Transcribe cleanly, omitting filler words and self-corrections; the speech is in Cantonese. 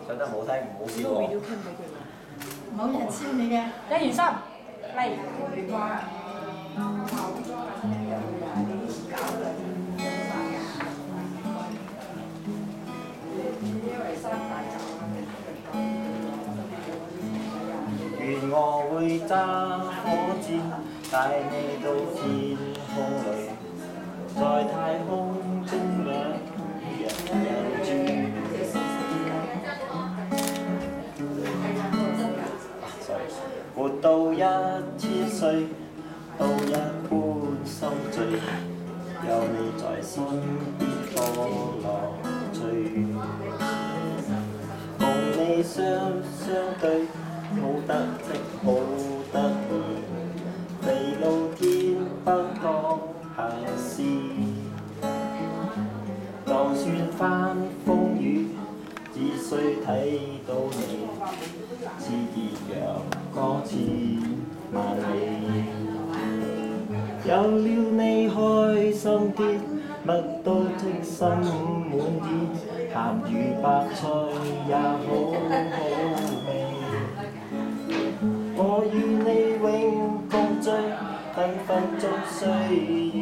唱得唔好聽唔好笑個 video 喎。 cam 俾佢啦。冇人知你嘅。一二三，嚟！願我會揸火箭帶你到天空裏，在太空中兩人遊住。活到1000歲，都一般心醉，有你在身邊多樂趣。共你相對，好得戚好得意，地老天不當閒事。就算翻風雨，只需睇到你，似熱陽光千萬里。有了你開心啲，乜都稱心滿意，鹹魚白菜也好好味。我與你永共聚，分分鐘需要